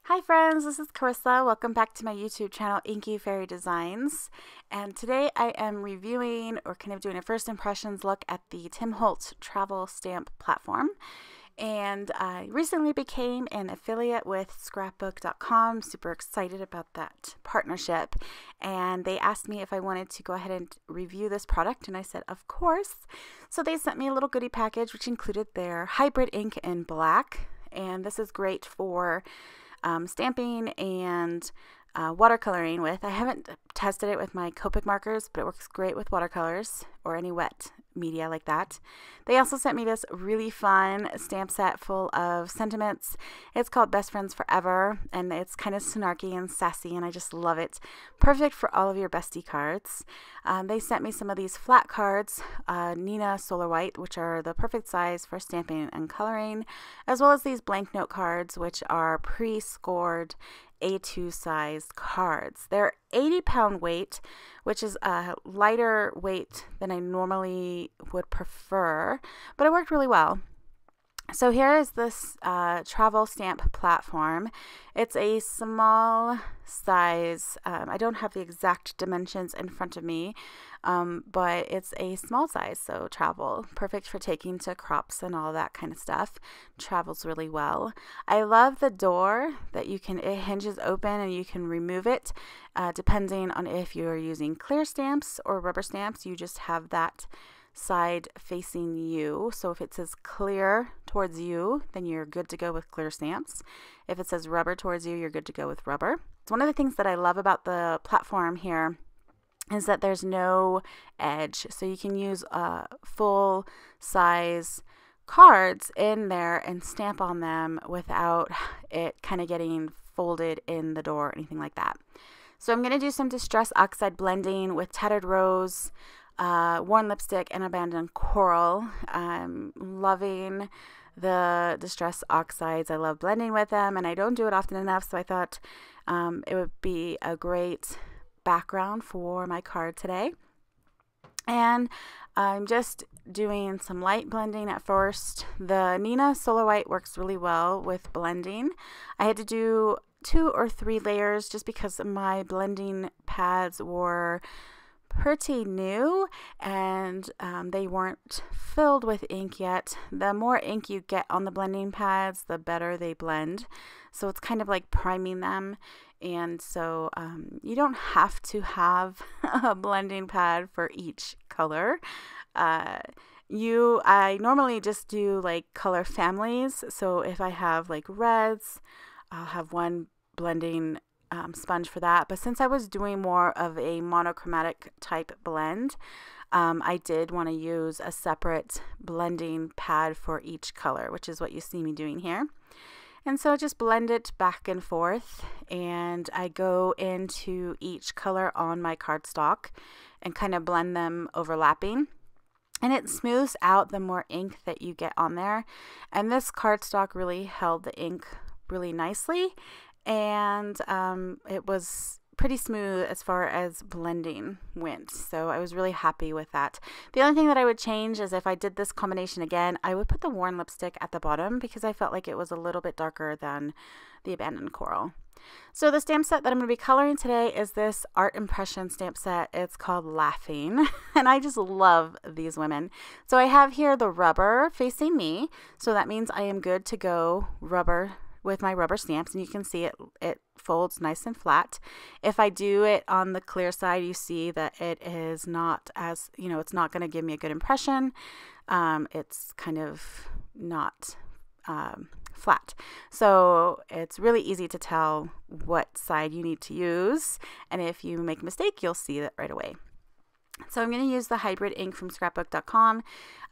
Hi friends, this is Carissa. Welcome back to my YouTube channel, Inky Fairy Designs. And today I am reviewing or kind of doing a first impressions look at the Tim Holtz travel stamp platform. And I recently became an affiliate with scrapbook.com. Super excited about that partnership. And they asked me if I wanted to go ahead and review this product, and I said, of course. So they sent me a little goodie package, which included their hybrid ink in black. And this is great for stamping and watercoloring with. I haven't tested it with my Copic markers, but it works great with watercolors or any wet media like that. They also sent me this really fun stamp set full of sentiments. It's called Best Friends Forever, and it's kind of snarky and sassy, and I just love it. Perfect for all of your bestie cards. They sent me some of these flat cards, Neenah Solar White, which are the perfect size for stamping and coloring, as well as these blank note cards, which are pre-scored A2 size cards. They're 80-pound weight, which is a lighter weight than I normally would prefer, but it worked really well. So here is this travel stamp platform. It's a small size. I don't have the exact dimensions in front of me, but it's a small size, so travel. Perfect for taking to crops and all that kind of stuff. Travels really well. I love the door that it hinges open and you can remove it depending on if you're using clear stamps or rubber stamps. You just have that side facing you. So if it says clear towards you, then you're good to go with clear stamps. If it says rubber towards you, you're good to go with rubber. So one of the things that I love about the platform here is that there's no edge. So you can use full size cards in there and stamp on them without it kind of getting folded in the door or anything like that. So I'm going to do some Distress Oxide blending with Tattered Rose, Worn Lipstick, and Abandoned Coral. I'm loving the Distress Oxides. I love blending with them, and I don't do it often enough, so I thought it would be a great background for my card today. And I'm just doing some light blending at first. The Neenah Solar White works really well with blending. I had to do 2 or 3 layers just because my blending pads were pretty new and they weren't filled with ink yet. The more ink you get on the blending pads, the better they blend. So it's kind of like priming them. And so you don't have to have a blending pad for each color. I normally just do like color families. So if I have like reds, I'll have one blending sponge for that. But since I was doing more of a monochromatic type blend, I did want to use a separate blending pad for each color, which is what you see me doing here. And so I just blend it back and forth, and I go into each color on my cardstock and kind of blend them overlapping. And it smooths out the more ink that you get on there. And this cardstock really held the ink really nicely, and it was pretty smooth as far as blending went, so I was really happy with that. The only thing that I would change is if I did this combination again, I would put the Worn Lipstick at the bottom because I felt like it was a little bit darker than the Abandoned Coral. So the stamp set that I'm going to be coloring today is this art impression stamp set. It's called Laughing, and I just love these women. So I have here the rubber facing me, so that means I am good to go rubber with my rubber stamps, and you can see it folds nice and flat. If I do it on the clear side, you see that it is not as, it's not going to give me a good impression. It's kind of not flat. So it's really easy to tell what side you need to use, and if you make a mistake, you'll see it right away. So I'm going to use the hybrid ink from scrapbook.com.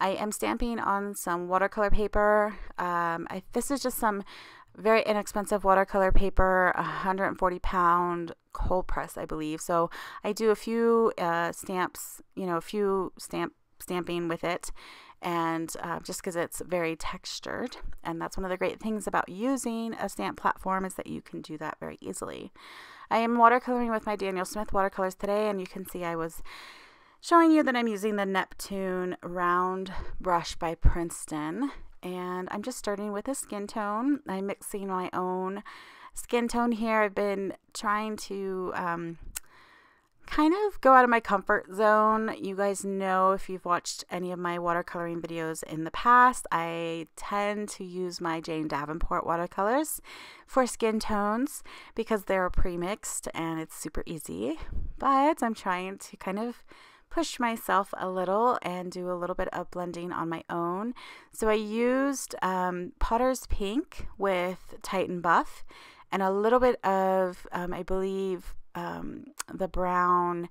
I am stamping on some watercolor paper. This is just some very inexpensive watercolor paper, 140-pound cold press, I believe. So I do a few stamps, stamping with it, and just because it's very textured. And that's one of the great things about using a stamp platform, is that you can do that very easily. I am watercoloring with my Daniel Smith watercolors today, and you can see I was showing you that I'm using the Neptune round brush by Princeton. And I'm just starting with a skin tone. I'm mixing my own skin tone here. I've been trying to kind of go out of my comfort zone. You guys know, if you've watched any of my watercoloring videos in the past, I tend to use my Jane Davenport watercolors for skin tones because they're pre-mixed and it's super easy. But I'm trying to kind of push myself a little and do a little bit of blending on my own. So I used Potter's Pink with Titan Buff and a little bit of, I believe, the brown,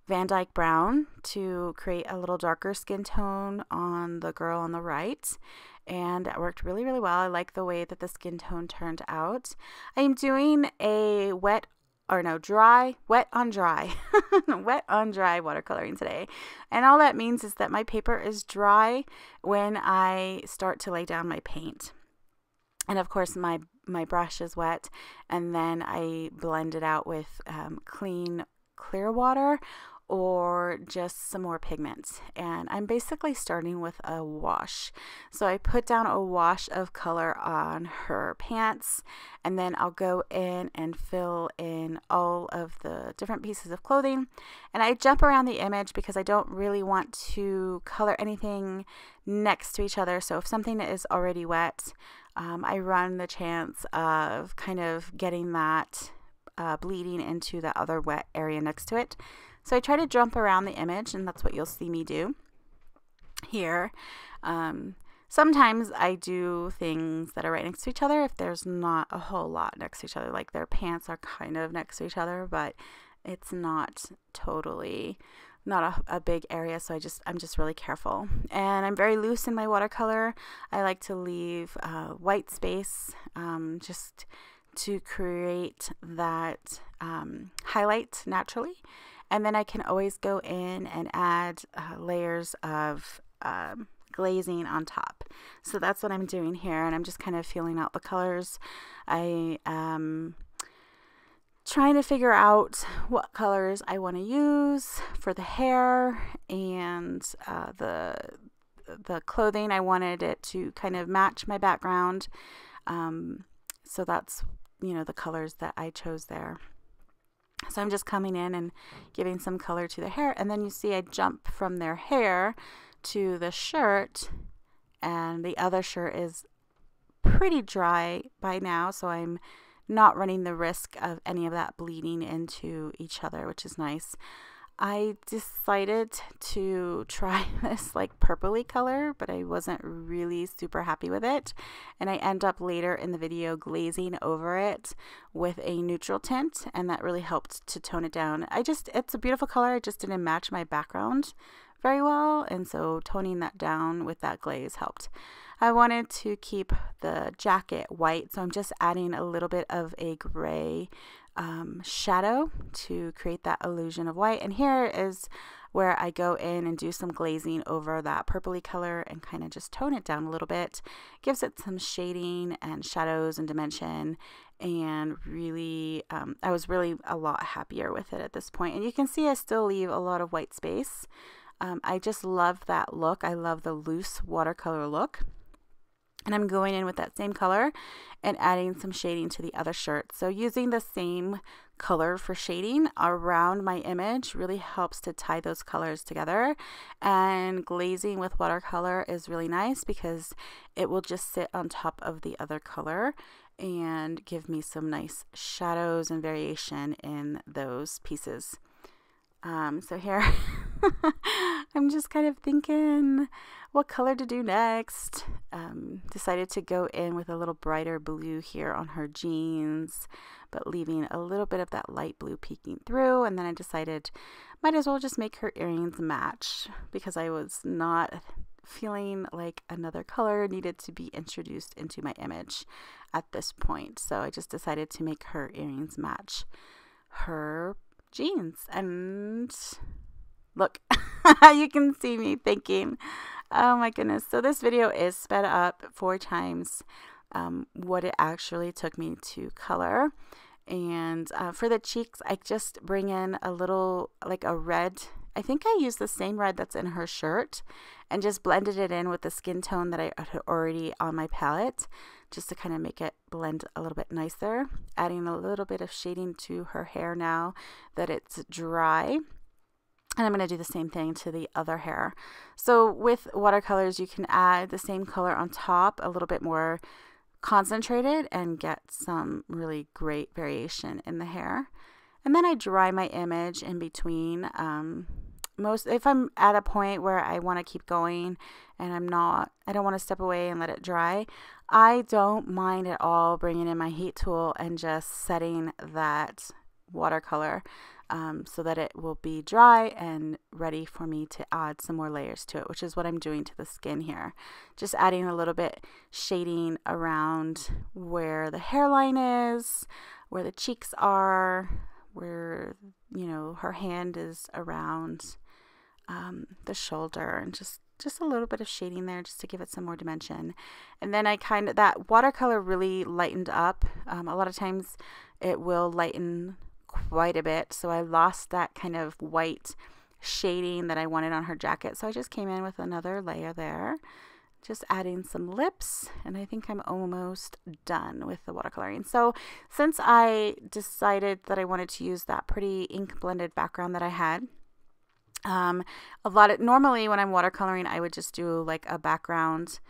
Van Dyke Brown, to create a little darker skin tone on the girl on the right. And it worked really, really well. I like the way that the skin tone turned out. I am doing a wet on dry, wet on dry watercoloring today. And all that means is that my paper is dry when I start to lay down my paint. And of course my brush is wet, and then I blend it out with clear water or just some more pigments. And I'm basically starting with a wash. So I put down a wash of color on her pants, and then I'll go in and fill in all of the different pieces of clothing. And I jump around the image because I don't really want to color anything next to each other. So if something is already wet, I run the chance of kind of getting that bleeding into the other wet area next to it. So I try to jump around the image, and that's what you'll see me do here. Sometimes I do things that are right next to each other if there's not a whole lot next to each other, like their pants are kind of next to each other, but it's not totally a big area, so I'm just really careful. And I'm very loose in my watercolor. I like to leave white space just to create that highlight naturally. And then I can always go in and add layers of glazing on top. So that's what I'm doing here, and I'm just kind of feeling out the colors. I am trying to figure out what colors I want to use for the hair and the clothing. I wanted it to kind of match my background. So that's, the colors that I chose there. So I'm just coming in and giving some color to the hair, and then you see I jump from their hair to the shirt, and the other shirt is pretty dry by now, so I'm not running the risk of any of that bleeding into each other, which is nice. I decided to try this like purpley color, but I wasn't really super happy with it. And I end up later in the video glazing over it with a neutral tint, and that really helped to tone it down. It's a beautiful color, it just didn't match my background very well, and so toning that down with that glaze helped. I wanted to keep the jacket white, so I'm just adding a little bit of a gray shadow to create that illusion of white. And here is where I go in and do some glazing over that purpley color and kind of just tone it down a little bit. Gives it some shading and shadows and dimension, and really I was really a lot happier with it at this point. And you can see I still leave a lot of white space. I just love that look. I love the loose watercolor look. And I'm going in with that same color and adding some shading to the other shirt. So using the same color for shading around my image really helps to tie those colors together. And glazing with watercolor is really nice because it will just sit on top of the other color and give me some nice shadows and variation in those pieces. So here I'm just kind of thinking what color to do next. Decided to go in with a little brighter blue here on her jeans, but leaving a little bit of that light blue peeking through. And then I decided might as well just make her earrings match, because I was not feeling like another color needed to be introduced into my image at this point. So I just decided to make her earrings match her jeans. And look, you can see me thinking, oh my goodness. So this video is sped up 4 times what it actually took me to color. And for the cheeks, I just bring in a little, like a red I think I used the same red that's in her shirt and just blended it in with the skin tone that I had already on my palette, just to kind of make it blend a little bit nicer. Adding a little bit of shading to her hair now that it's dry. And I'm going to do the same thing to the other hair. So with watercolors, you can add the same color on top, a little bit more concentrated, and get some really great variation in the hair. And then I dry my image in between. If I'm at a point where I want to keep going and I don't want to step away and let it dry, I don't mind at all bringing in my heat tool and just setting that watercolor so that it will be dry and ready for me to add some more layers to it, which is what I'm doing to the skin here. Just adding a little bit shading around where the hairline is, where the cheeks are, where, you know, her hand is around the shoulder, and just a little bit of shading there just to give it some more dimension. And then that watercolor really lightened up. A lot of times it will lighten quite a bit, so I lost that kind of white shading that I wanted on her jacket, so I just came in with another layer there, just adding some lips, and I think I'm almost done with the watercoloring. So since I decided that I wanted to use that pretty ink blended background that I had, normally when I'm watercoloring, I would just do like a background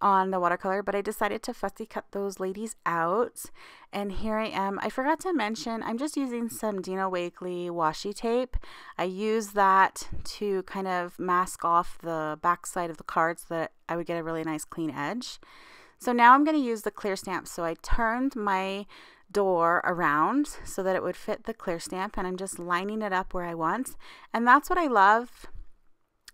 on the watercolor, but I decided to fussy cut those ladies out. And here I am. I forgot to mention, I'm just using some Dina Wakley washi tape. I use that to kind of mask off the back side of the card so that I would get a really nice clean edge. So now I'm going to use the clear stamp. So I turned my door around so that it would fit the clear stamp, and I'm just lining it up where I want. And that's what I love,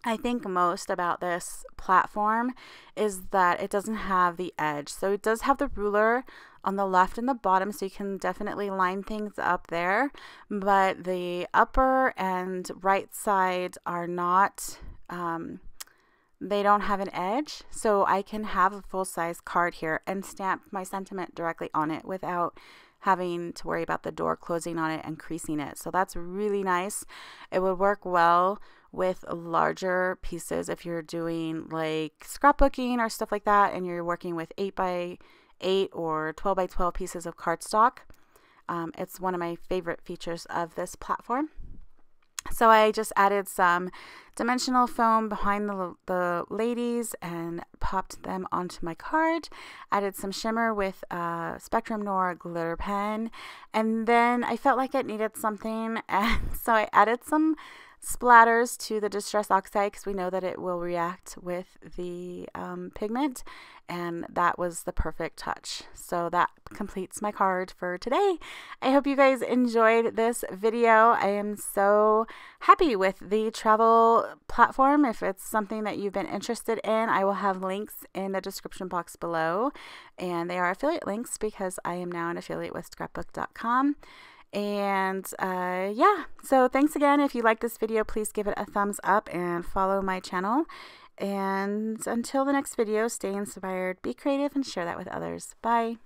I think, most about this platform, is that it doesn't have the edge. So it does have the ruler on the left and the bottom, so you can definitely line things up there, but the upper and right sides are not, they don't have an edge, so I can have a full-size card here and stamp my sentiment directly on it without having to worry about the door closing on it and creasing it. So that's really nice. It would work well with larger pieces if you're doing like scrapbooking or stuff like that, and you're working with 8x8 or 12x12 pieces of cardstock. It's one of my favorite features of this platform. So I just added some dimensional foam behind the ladies and popped them onto my card. Added some shimmer with Spectrum Noir glitter pen, and then I felt like it needed something, and so I added some splatters to the Distress Oxide, because we know that it will react with the pigment, and that was the perfect touch. So that completes my card for today. I hope you guys enjoyed this video. I am so happy with the travel platform. If it's something that you've been interested in, I will have links in the description box below, and they are affiliate links because I am now an affiliate with scrapbook.com. And yeah, so thanks again. If you like this video, please give it a thumbs up and follow my channel. And until the next video, stay inspired, be creative, and share that with others. Bye.